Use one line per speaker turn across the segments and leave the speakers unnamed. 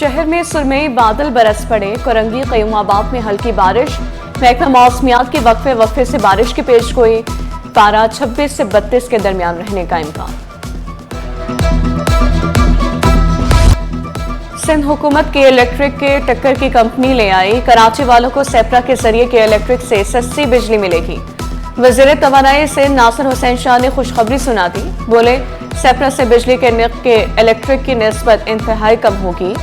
शहर में सुरमई बादल बरस पड़े। कोरंगी क़यूमाबाद में हल्की बारिश। महकमा मौसमियात की वक्फे से बारिश की पेशगोई। पारा 26 से 32 के दरमियान रहने का इम्कान। सिंध हुकूमत के इलेक्ट्रिक के टक्कर की कंपनी ले आई। कराची वालों को सेप्रा के जरिए के इलेक्ट्रिक से सस्ती बिजली मिलेगी। वज़ीर तवानाई सिंध नासिर हुसैन शाह ने खुशखबरी सुना दी। बोले, सेप्रा से बिजली के इलेक्ट्रिक की निस्बत इंतहाई कम होगी।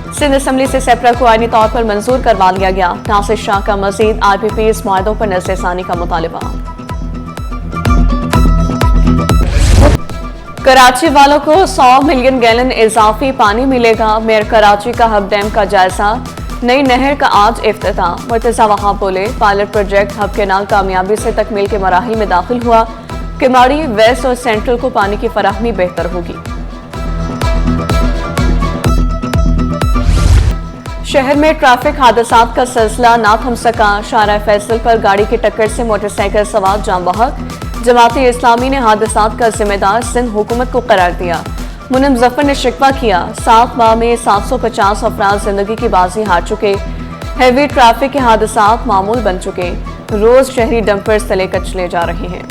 सिंध असम्बली से सेप्रा को आईनी तौर पर मंजूर करवा लिया गया। नासिर शाह का मजीद IPPs मुआहदों पर नज़रसानी का मुतालबा। कराची वालों को 100 मिलियन गैलन इजाफी पानी मिलेगा। मेयर कराची का हब डैम का जायजा। नई नहर का आज इफ्तिताह। मुर्तजा वहाब बोले, पायलट प्रोजेक्ट हब केनाल कामयाबी से तकमील के मराहिल में दाखिल हुआ। किमाड़ी वेस्ट और सेंट्रल को पानी की फराहमी बेहतर होगी। शहर में ट्रैफिक हादसात का सिलसिला ना थम सका। शारा फैसल पर गाड़ी की टक्कर से मोटरसाइकिल सवार जाम बहक। जमाती इस्लामी ने हादसात का जिम्मेदार सिंध हुकूमत को करार दिया। मुनम जफर ने शिकवा किया, 7 माह में 750 अफराद जिंदगी की बाजी हार चुके। हैवी ट्रैफिक के हादसात मामूल बन चुके। रोज शहरी डंपर्स तले कचले जा रहे हैं।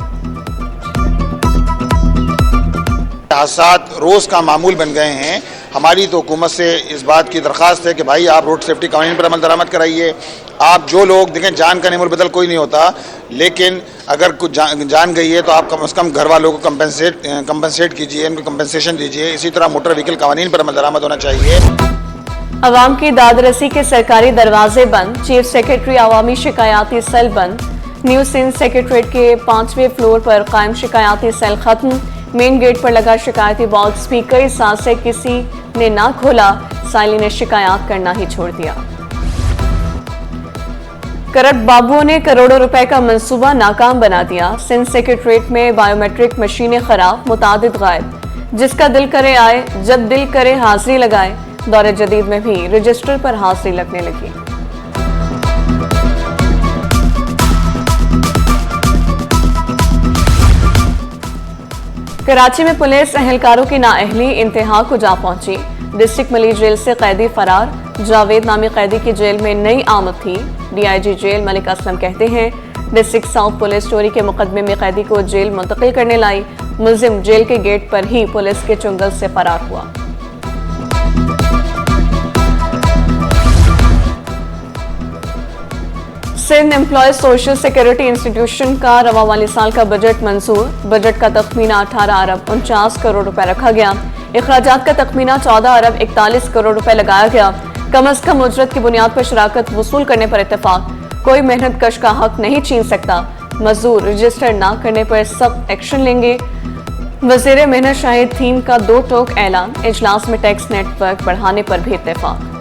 हादसात रोज का मामूल बन गए हैं। हमारी तो हुकूमत से इस बात की दरख्वास्त है कि भाई आप रोड सेफ्टी कानून पर अमल दरामद कराइए। आप जो लोग देखें, जान का नेमुल बदल कोई नहीं होता, लेकिन अगर कुछ जान गई है तो आप कम से कम घर वालों को कंपनसेट कीजिए, इनको कंपनसेशन दीजिए। इसी तरह मोटर व्हीकल कानून पर अमल दरामद होना चाहिए।
अवाम की दादरसी के सरकारी दरवाजे बंद। चीफ सेक्रेटरी अवामी शिकायती सेल बंद। न्यू सिंध सेक्रेटरीट के 5वें फ्लोर पर कायम शिकायती सेल खत्म। मेन गेट पर लगा शिकायती बॉक्स भी कई साल से किसी ने ना खोला। साइली ने शिकायत करना ही छोड़ दिया। करट बाबुओं ने करोड़ों रुपए का मंसूबा नाकाम बना दिया। सिंध सेक्रेटरीट में बायोमेट्रिक मशीनें खराब, मुतादिद गायब। जिसका दिल करे आए, जब दिल करे हाजिरी लगाए। दौरे जदीद में भी रजिस्टर पर हाजिरी लगने लगी। कराची में पुलिस अहलकारों की नाअहली इंतहा को जा पहुंची। डिस्ट्रिक्ट मली जेल से कैदी फरार। जावेद नामी कैदी की जेल में नई आमद थी। DIG जेल मलिक असलम कहते हैं, डिस्ट्रिक्ट साउथ पुलिस चोरी के मुकदमे में कैदी को जेल मुंतकिल करने लाई। मुलजिम जेल के गेट पर ही पुलिस के चुंगल से फरार हुआ। Sindh employ social security institution का रवा वाली साल का बजट मंजूर। बजट का तखमीना 18 अरब 49 करोड़ रुपए रखा गया। इखराजात का तखमीना 14 अरब 41 करोड़ रुपए लगाया गया। कम अज कम उजरत की बुनियाद पर शराकत वसूल करने पर इत्तेफाक। कोई मेहनत कश का हक नहीं छीन सकता। मजदूर रजिस्टर ना करने पर सख्त एक्शन लेंगे। वजीर मेहनत शाहिद थीम का 2 टोक ऐलान। इजलास में टैक्स नेटवर्क बढ़ाने पर भी इत्तेफाक।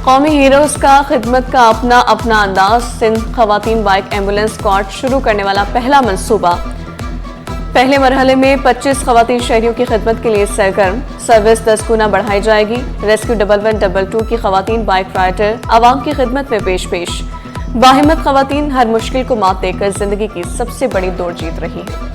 कौमी हीरोज का खिदमत का अपना अंदाज। सिंध खवातीन बाइक एम्बुलेंस स्क्वाड शुरू करने वाला पहला मंसूबा। पहले मरहले में 25 खवातीन शहरियों की खिदमत के लिए सरगर्म। सर्विस 10 गुना बढ़ाई जाएगी। रेस्क्यू 1122 की खवातीन बाइक राइडर आवाम की खिदमत में पेश। बाहिम्मत खवातीन हर मुश्किल को मात देकर जिंदगी की सबसे बड़ी दौड़ जीत रही है।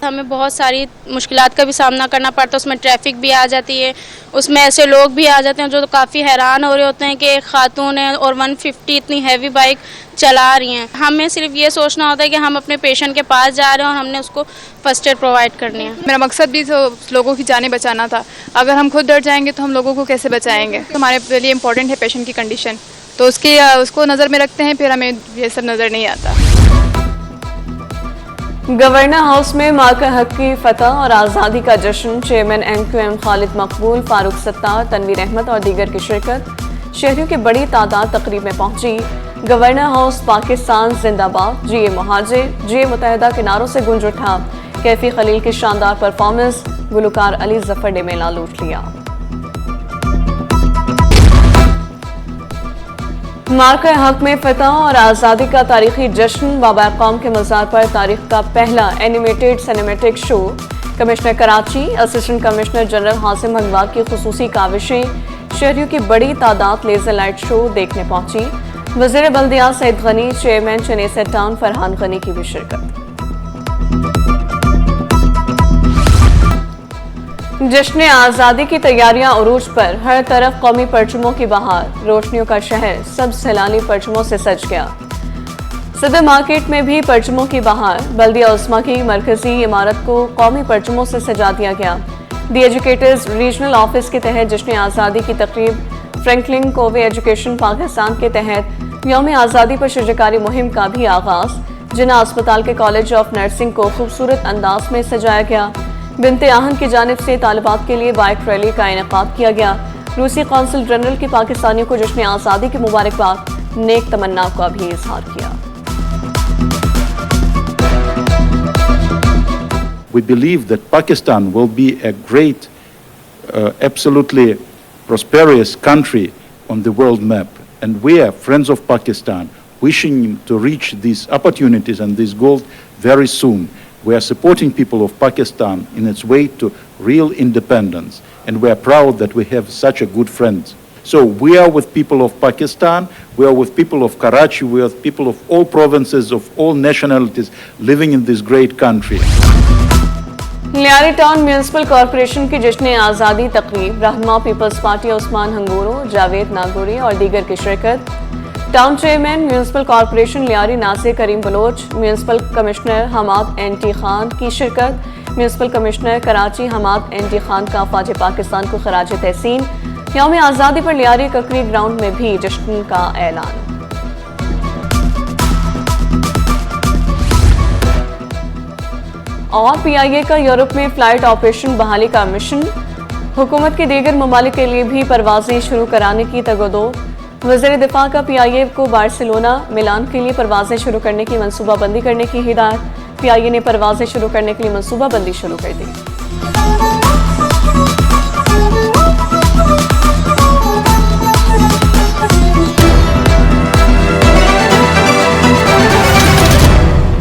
हमें बहुत सारी मुश्किलात का भी सामना करना पड़ता है। उसमें ट्रैफिक भी आ जाती है, उसमें ऐसे लोग भी आ जाते हैं जो काफ़ी हैरान हो रहे होते हैं कि एक खातून है और 150 इतनी हैवी बाइक चला रही हैं। हमें सिर्फ ये सोचना होता है कि हम अपने पेशेंट के पास जा रहे हैं और हमने उसको फर्स्ट एड प्रोवाइड करनी है।
मेरा मकसद भी तो लोगों की जानें बचाना था। अगर हम खुद डर जाएंगे तो हम लोगों को कैसे बचाएंगे। तो हमारे लिए इम्पोर्टेंट है पेशेंट की कंडीशन, तो उसको नज़र में रखते हैं, फिर हमें ये सब नज़र नहीं आता।
गवर्नर हाउस में मार्का हक की फतह और आज़ादी का जश्न। चेयरमैन NQM खालिद मकबूल, फारूक सत्तार, तनवीर अहमद और दीगर की शिरकत। शहरियों की बड़ी तादाद तकरीब में पहुंची। गवर्नर हाउस पाकिस्तान जिंदाबाद, GA मुहाजिर, GA मुत्तहिदा के नारों से गूंज उठा। कैफी खलील की शानदार परफॉर्मेंस। गुलकार अली जफर ने मेला लूट लिया। मार्का हक में फतह और आज़ादी का तारीखी जश्न। बाबा कौम के मज़ार पर तारीख का पहला animated cinematic show. Commissioner Karachi, assistant commissioner general Hashim Hangwa की खुसूसी काविशें। शहरियों की बड़ी तादाद लेजर लाइट शो देखने पहुंची। वज़ीर बल्दियात सईद गनी, चेयरमैन चनेसर टाउन फरहान गनी की भी शिरकत। जश्न आज़ादी की तैयारियां उरूज पर, हर तरफ कौमी परचमों की बहार, रोशनियों का शहर सब सैलानी परचमों से सज गया। सदर मार्केट में भी परचमों की बहार, बल्दिया उस्मा की मरकजी इमारत को कौमी परचमों से सजा दिया गया। दी एजुकेटर्स रीजनल ऑफिस के तहत जश्न आज़ादी की तकरीब, फ्रैंकलिन कोवे एजुकेशन पाकिस्तान के तहत यौम आज़ादी पर शिजकारी मुहिम का भी आगाज। जिन्ना अस्पताल के कॉलेज ऑफ नर्सिंग को खूबसूरत अंदाज में सजाया गया। बिनते आहन की जानिब से तालिबात के लिए बाइक रैली का इनेकाद किया गया। रूसी कौंसल जनरल की पाकिस्तानियों को जश्न आज़ादी की मुबारकबाद, नेक तमन्ना का भी इजहार किया।
We believe that Pakistan will be a great, absolutely prosperous country on the world map. And we are friends of Pakistan, wishing to reach these opportunities and these goals very soon. We are supporting people of Pakistan in its way to real independence. And we are proud that we have such a good friends. So we are with people of Pakistan, we are with people of Karachi, we are with people of all provinces, of all nationalities living in this great country.
Lyari town municipal corporation की जश्न आज़ादी तकरीब, रहनुमा People's Party Usman Hingoro, Javed Nagori और दीगर की शिरकत। Town chairman municipal corporation Lyari Nasir Karim Baloch, municipal commissioner Hamad NT. Khan की शिरकत। Municipal commissioner Karachi Hamad NT. Khan का फ़ौज पाकिस्तान को खराज तहसीन। यौम आज़ादी पर लियारी ककरी ग्राउंड में भी जश्न का ऐलान। और PIA का यूरोप में फ्लाइट ऑपरेशन बहाली का मिशन, हुकूमत के दीगर ममालिक के लिए भी परवाजें शुरू कराने की तगदो। वज़ीर दिफा का PIA को बार्सिलोना, मिलान के लिए परवाजें शुरू करने की मनसूबाबंदी करने की हिदायत। PIA ने परवाजें शुरू करने के लिए मनसूबाबंदी शुरू कर दी।